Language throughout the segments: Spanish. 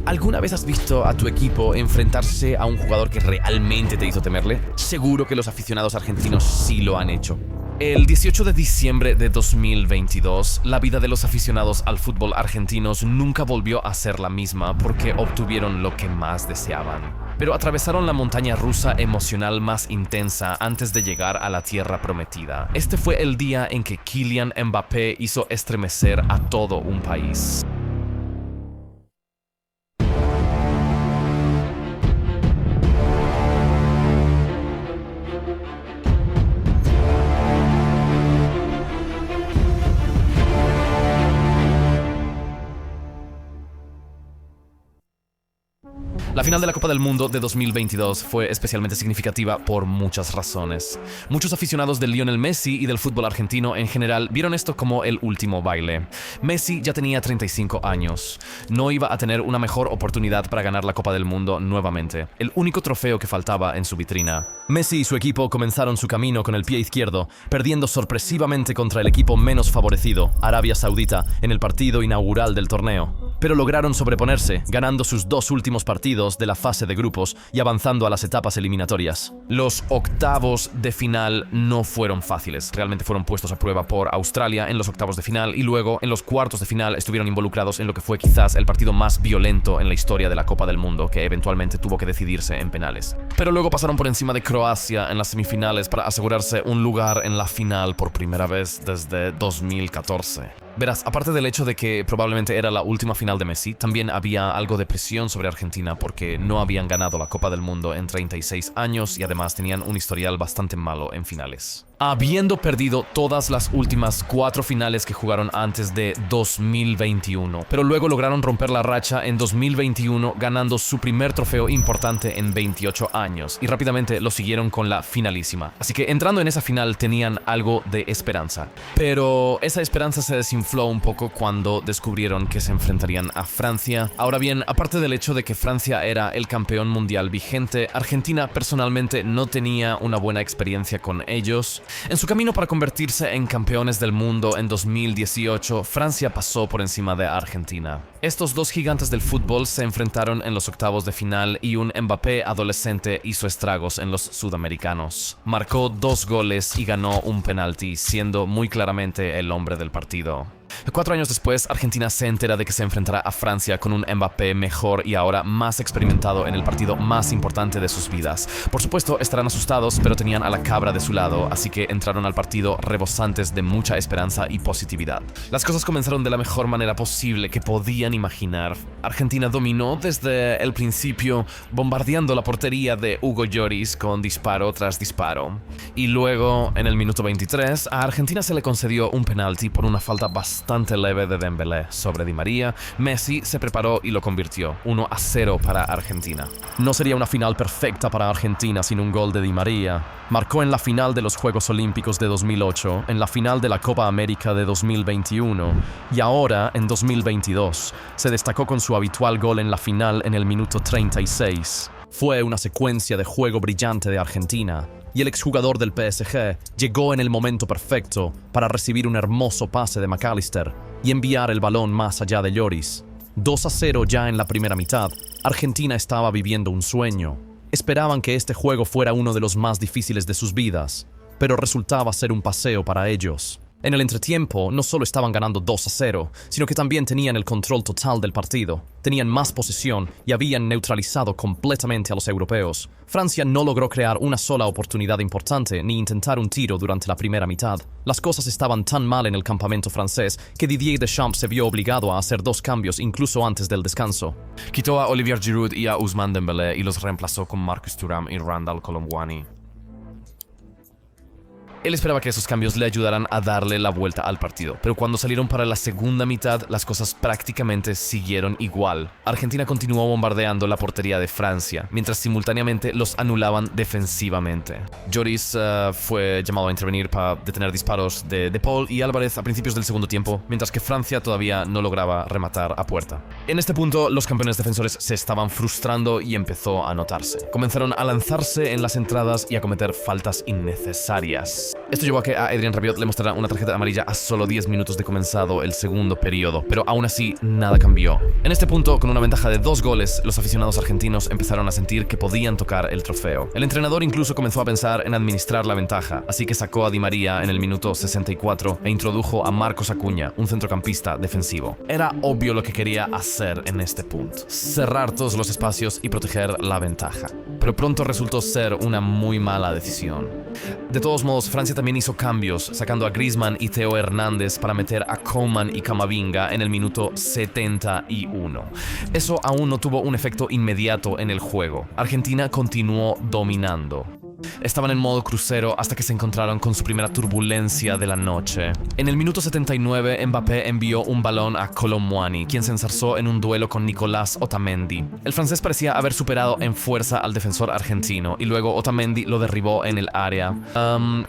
¿alguna vez has visto a tu equipo enfrentarse a un jugador que realmente te hizo temerle? Seguro que los aficionados argentinos sí lo han hecho. El 18 de diciembre de 2022, la vida de los aficionados al fútbol argentinos nunca volvió a ser la misma porque obtuvieron lo que más deseaban. Pero atravesaron la montaña rusa emocional más intensa antes de llegar a la tierra prometida. Este fue el día en que Kylian Mbappé hizo estremecer a todo un país. La final de la Copa del Mundo de 2022 fue especialmente significativa por muchas razones. Muchos aficionados de Lionel Messi y del fútbol argentino en general vieron esto como el último baile. Messi ya tenía 35 años. No iba a tener una mejor oportunidad para ganar la Copa del Mundo nuevamente, el único trofeo que faltaba en su vitrina. Messi y su equipo comenzaron su camino con el pie izquierdo, perdiendo sorpresivamente contra el equipo menos favorecido, Arabia Saudita, en el partido inaugural del torneo. Pero lograron sobreponerse, ganando sus dos últimos partidos de la fase de grupos y avanzando a las etapas eliminatorias. Los octavos de final no fueron fáciles, realmente fueron puestos a prueba por Australia en los octavos de final y luego en los cuartos de final estuvieron involucrados en lo que fue quizás el partido más violento en la historia de la Copa del Mundo, que eventualmente tuvo que decidirse en penales. Pero luego pasaron por encima de Croacia en las semifinales para asegurarse un lugar en la final por primera vez desde 2014. Verás, aparte del hecho de que probablemente era la última final de Messi, también había algo de presión sobre Argentina porque no habían ganado la Copa del Mundo en 36 años y además tenían un historial bastante malo en finales. Habiendo perdido todas las últimas 4 finales que jugaron antes de 2021, pero luego lograron romper la racha en 2021 ganando su primer trofeo importante en 28 años y rápidamente lo siguieron con la finalísima. Así que entrando en esa final tenían algo de esperanza. Pero esa esperanza se desinfló un poco cuando descubrieron que se enfrentarían a Francia. Ahora bien, aparte del hecho de que Francia era el campeón mundial vigente, Argentina personalmente no tenía una buena experiencia con ellos. En su camino para convertirse en campeones del mundo en 2018, Francia pasó por encima de Argentina. Estos dos gigantes del fútbol se enfrentaron en los octavos de final y un Mbappé adolescente hizo estragos en los sudamericanos. Marcó 2 goles y ganó un penalti, siendo muy claramente el hombre del partido. 4 años después, Argentina se entera de que se enfrentará a Francia con un Mbappé mejor y ahora más experimentado en el partido más importante de sus vidas. Por supuesto, estarán asustados, pero tenían a la cabra de su lado, así que entraron al partido rebosantes de mucha esperanza y positividad. Las cosas comenzaron de la mejor manera posible que podían imaginar. Argentina dominó desde el principio, bombardeando la portería de Hugo Lloris con disparo tras disparo. Y luego, en el minuto 23, a Argentina se le concedió un penalti por una falta bastante leve de Dembélé sobre Di María. Messi se preparó y lo convirtió, 1-0 para Argentina. No sería una final perfecta para Argentina sin un gol de Di María. Marcó en la final de los Juegos Olímpicos de 2008, en la final de la Copa América de 2021 y ahora en 2022. Se destacó con su habitual gol en la final en el minuto 36. Fue una secuencia de juego brillante de Argentina. Y el exjugador del PSG llegó en el momento perfecto para recibir un hermoso pase de McAllister y enviar el balón más allá de Lloris. 2-0 ya en la primera mitad. Argentina estaba viviendo un sueño. Esperaban que este juego fuera uno de los más difíciles de sus vidas, pero resultaba ser un paseo para ellos. En el entretiempo, no solo estaban ganando 2-0, sino que también tenían el control total del partido. Tenían más posesión y habían neutralizado completamente a los europeos. Francia no logró crear una sola oportunidad importante ni intentar un tiro durante la primera mitad. Las cosas estaban tan mal en el campamento francés que Didier Deschamps se vio obligado a hacer 2 cambios incluso antes del descanso. Quitó a Olivier Giroud y a Ousmane Dembélé y los reemplazó con Marcus Thuram y Randal Colomwani. Él esperaba que esos cambios le ayudaran a darle la vuelta al partido, pero cuando salieron para la segunda mitad, las cosas prácticamente siguieron igual. Argentina continuó bombardeando la portería de Francia, mientras simultáneamente los anulaban defensivamente. Lloris fue llamado a intervenir para detener disparos de Paul y Álvarez a principios del segundo tiempo, mientras que Francia todavía no lograba rematar a puerta. En este punto, los campeones defensores se estaban frustrando y empezó a notarse. Comenzaron a lanzarse en las entradas y a cometer faltas innecesarias. Esto llevó a que a Adrien Rabiot le mostrara una tarjeta amarilla a solo 10 minutos de comenzado el segundo periodo, pero aún así nada cambió. En este punto, con una ventaja de 2 goles, los aficionados argentinos empezaron a sentir que podían tocar el trofeo. El entrenador incluso comenzó a pensar en administrar la ventaja, así que sacó a Di María en el minuto 64 e introdujo a Marcos Acuña, un centrocampista defensivo. Era obvio lo que quería hacer en este punto: cerrar todos los espacios y proteger la ventaja. Pero pronto resultó ser una muy mala decisión. De todos modos, Francia también hizo cambios, sacando a Griezmann y Theo Hernández para meter a Coman y Camavinga en el minuto 71. Eso aún no tuvo un efecto inmediato en el juego. Argentina continuó dominando. Estaban en modo crucero hasta que se encontraron con su primera turbulencia de la noche. En el minuto 79, Mbappé envió un balón a Kolo Muani, quien se enzarzó en un duelo con Nicolás Otamendi. El francés parecía haber superado en fuerza al defensor argentino, y luego Otamendi lo derribó en el área.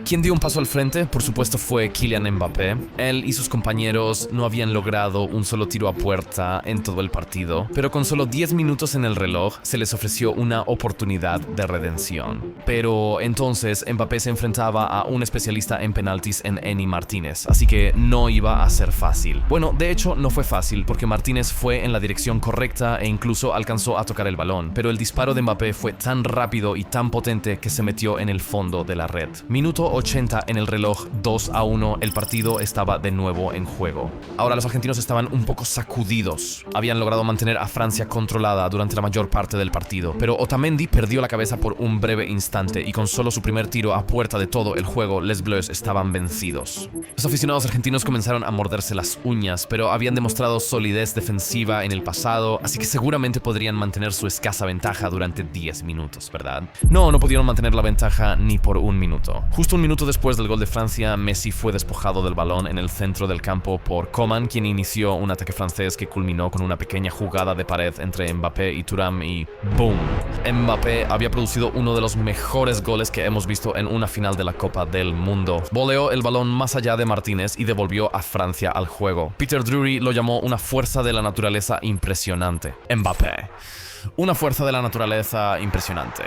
¿Quién dio un paso al frente? Por supuesto fue Kylian Mbappé. Él y sus compañeros no habían logrado un solo tiro a puerta en todo el partido, pero con solo 10 minutos en el reloj se les ofreció una oportunidad de redención. Pero entonces Mbappé se enfrentaba a un especialista en penaltis en Eni Martínez, así que no iba a ser fácil. Bueno, de hecho no fue fácil porque Martínez fue en la dirección correcta e incluso alcanzó a tocar el balón, pero el disparo de Mbappé fue tan rápido y tan potente que se metió en el fondo de la red. Minuto 80 en el reloj, 2-1, el partido estaba de nuevo en juego. Ahora los argentinos estaban un poco sacudidos. Habían logrado mantener a Francia controlada durante la mayor parte del partido, pero Otamendi perdió la cabeza por un breve instante y con solo su primer tiro a puerta de todo el juego, Les Bleus estaban vencidos. Los aficionados argentinos comenzaron a morderse las uñas, pero habían demostrado solidez defensiva en el pasado, así que seguramente podrían mantener su escasa ventaja durante 10 minutos, ¿verdad? No pudieron mantener la ventaja ni por un minuto. Justo un minuto después del gol de Francia, Messi fue despojado del balón en el centro del campo por Coman, quien inició un ataque francés que culminó con una pequeña jugada de pared entre Mbappé y Thuram y ¡boom! Mbappé había producido uno de los mejores goles que hemos visto en una final de la Copa del Mundo. Voleó el balón más allá de Martínez y devolvió a Francia al juego. Peter Drury lo llamó una fuerza de la naturaleza impresionante. Mbappé. Una fuerza de la naturaleza impresionante.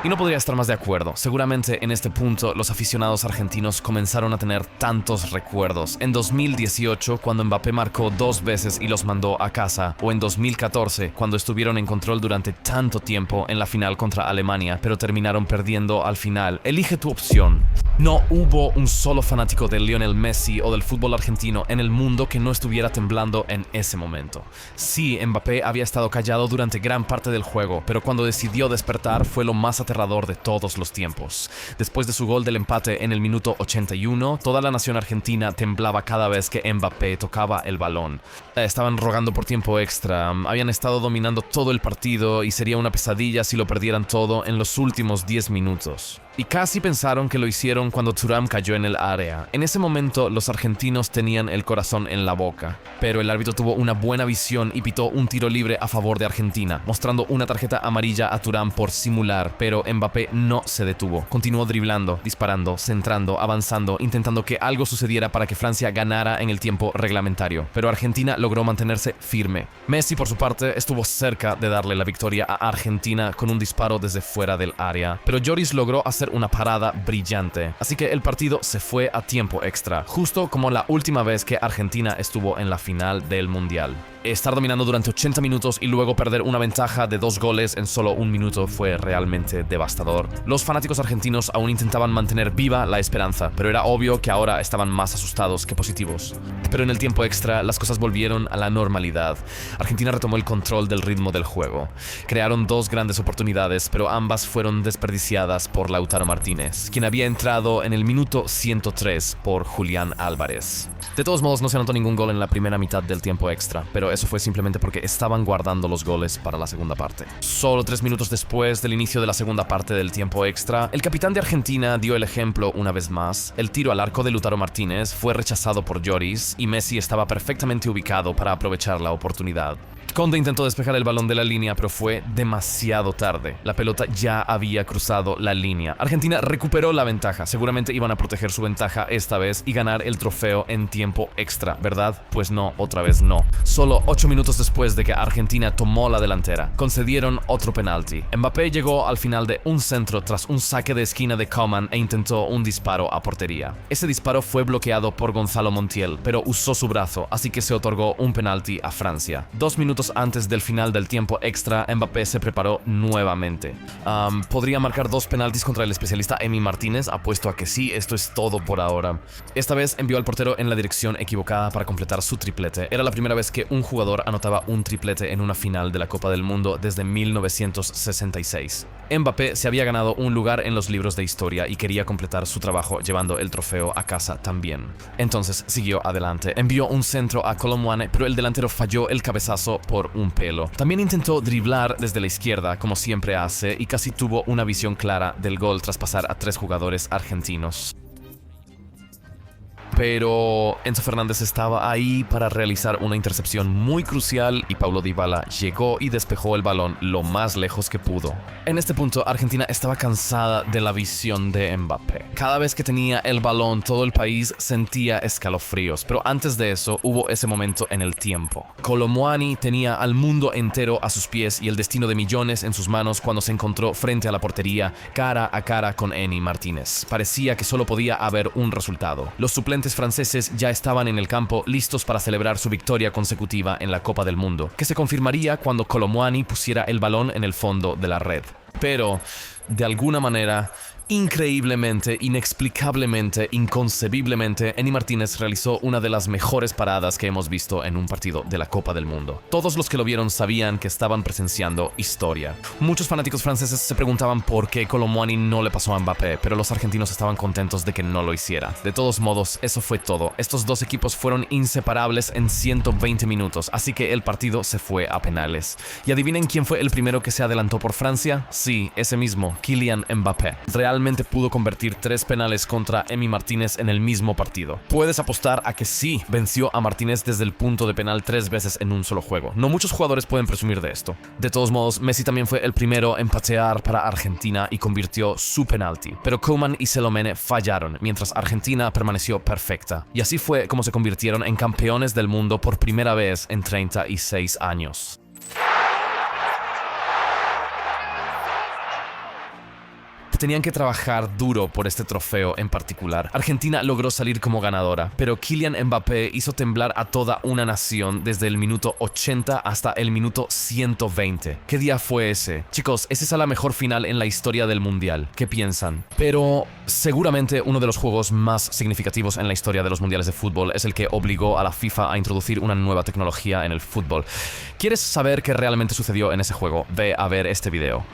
Y no podría estar más de acuerdo. Seguramente en este punto los aficionados argentinos comenzaron a tener tantos recuerdos. En 2018, cuando Mbappé marcó 2 veces y los mandó a casa, o en 2014, cuando estuvieron en control durante tanto tiempo en la final contra Alemania, pero terminaron perdiendo al final. Elige tu opción. No hubo un solo fanático de Lionel Messi o del fútbol argentino en el mundo que no estuviera temblando en ese momento. Sí, Mbappé había estado callado durante gran parte del juego, pero cuando decidió despertar fue lo más aterrador de todos los tiempos. Después de su gol del empate en el minuto 81, toda la nación argentina temblaba cada vez que Mbappé tocaba el balón. Estaban rogando por tiempo extra, habían estado dominando todo el partido y sería una pesadilla si lo perdieran todo en los últimos 10 minutos. Y casi pensaron que lo hicieron cuando Thuram cayó en el área. En ese momento los argentinos tenían el corazón en la boca, pero el árbitro tuvo una buena visión y pitó un tiro libre a favor de Argentina, mostrando una tarjeta amarilla a Thuram por simular, pero Mbappé no se detuvo. Continuó driblando, disparando, centrando, avanzando, intentando que algo sucediera para que Francia ganara en el tiempo reglamentario, pero Argentina logró mantenerse firme. Messi, por su parte, estuvo cerca de darle la victoria a Argentina con un disparo desde fuera del área, pero Lloris logró hacer una parada brillante, así que el partido se fue a tiempo extra, justo como la última vez que Argentina estuvo en la final del Mundial. Estar dominando durante 80 minutos y luego perder una ventaja de 2 goles en solo un minuto fue realmente devastador. Los fanáticos argentinos aún intentaban mantener viva la esperanza, pero era obvio que ahora estaban más asustados que positivos. Pero en el tiempo extra, las cosas volvieron a la normalidad. Argentina retomó el control del ritmo del juego. Crearon 2 grandes oportunidades, pero ambas fueron desperdiciadas por Lautaro Martínez, quien había entrado en el minuto 103 por Julián Álvarez. De todos modos, no se anotó ningún gol en la primera mitad del tiempo extra, pero eso fue simplemente porque estaban guardando los goles para la segunda parte. Solo 3 minutos después del inicio de la segunda parte del tiempo extra, el capitán de Argentina dio el ejemplo una vez más. El tiro al arco de Lautaro Martínez fue rechazado por Lloris y Messi estaba perfectamente ubicado para aprovechar la oportunidad. Conde intentó despejar el balón de la línea, pero fue demasiado tarde. La pelota ya había cruzado la línea. Argentina recuperó la ventaja. Seguramente iban a proteger su ventaja esta vez y ganar el trofeo en tiempo extra, ¿verdad? Pues no, otra vez no. Solo 8 minutos después de que Argentina tomó la delantera, concedieron otro penalti. Mbappé llegó al final de un centro tras un saque de esquina de Coman e intentó un disparo a portería. Ese disparo fue bloqueado por Gonzalo Montiel, pero usó su brazo, así que se otorgó un penalti a Francia. 2 minutos antes del final del tiempo extra, Mbappé se preparó nuevamente. ¿Podría marcar 2 penaltis contra el especialista Emi Martínez? Apuesto a que sí, esto es todo por ahora. Esta vez envió al portero en la dirección equivocada para completar su triplete. Era la primera vez que un jugador anotaba un triplete en una final de la Copa del Mundo desde 1966. Mbappé se había ganado un lugar en los libros de historia y quería completar su trabajo llevando el trofeo a casa también. Entonces siguió adelante, envió un centro a Kolo Muani, pero el delantero falló el cabezazo por un pelo. También intentó driblar desde la izquierda, como siempre hace, y casi tuvo una visión clara del gol tras pasar a 3 jugadores argentinos. Pero Enzo Fernández estaba ahí para realizar una intercepción muy crucial y Paulo Dybala llegó y despejó el balón lo más lejos que pudo. En este punto, Argentina estaba cansada de la visión de Mbappé. Cada vez que tenía el balón, todo el país sentía escalofríos, pero antes de eso hubo ese momento en el tiempo. Kolo Muani tenía al mundo entero a sus pies y el destino de millones en sus manos cuando se encontró frente a la portería, cara a cara con Emi Martínez. Parecía que solo podía haber un resultado. Los suplentes franceses ya estaban en el campo listos para celebrar su victoria consecutiva en la Copa del Mundo, que se confirmaría cuando Kolo Muani pusiera el balón en el fondo de la red. Pero, de alguna manera, increíblemente, inexplicablemente, inconcebiblemente, Emi Martínez realizó una de las mejores paradas que hemos visto en un partido de la Copa del Mundo. Todos los que lo vieron sabían que estaban presenciando historia. Muchos fanáticos franceses se preguntaban por qué Kolo Muani no le pasó a Mbappé, pero los argentinos estaban contentos de que no lo hiciera. De todos modos, eso fue todo. Estos dos equipos fueron inseparables en 120 minutos, así que el partido se fue a penales. ¿Y adivinen quién fue el primero que se adelantó por Francia? Sí, ese mismo, Kylian Mbappé. Realmente pudo convertir 3 penales contra Emi Martínez en el mismo partido. Puedes apostar a que sí venció a Martínez desde el punto de penal 3 veces en un solo juego. No muchos jugadores pueden presumir de esto. De todos modos, Messi también fue el primero en patear para Argentina y convirtió su penalti. Pero Koeman y Selomene fallaron, mientras Argentina permaneció perfecta. Y así fue como se convirtieron en campeones del mundo por primera vez en 36 años. Tenían que trabajar duro por este trofeo en particular. Argentina logró salir como ganadora, pero Kylian Mbappé hizo temblar a toda una nación desde el minuto 80 hasta el minuto 120. ¿Qué día fue ese? Chicos, ¿es esa la mejor final en la historia del Mundial? ¿Qué piensan? Pero seguramente uno de los juegos más significativos en la historia de los mundiales de fútbol es el que obligó a la FIFA a introducir una nueva tecnología en el fútbol. ¿Quieres saber qué realmente sucedió en ese juego? Ve a ver este video.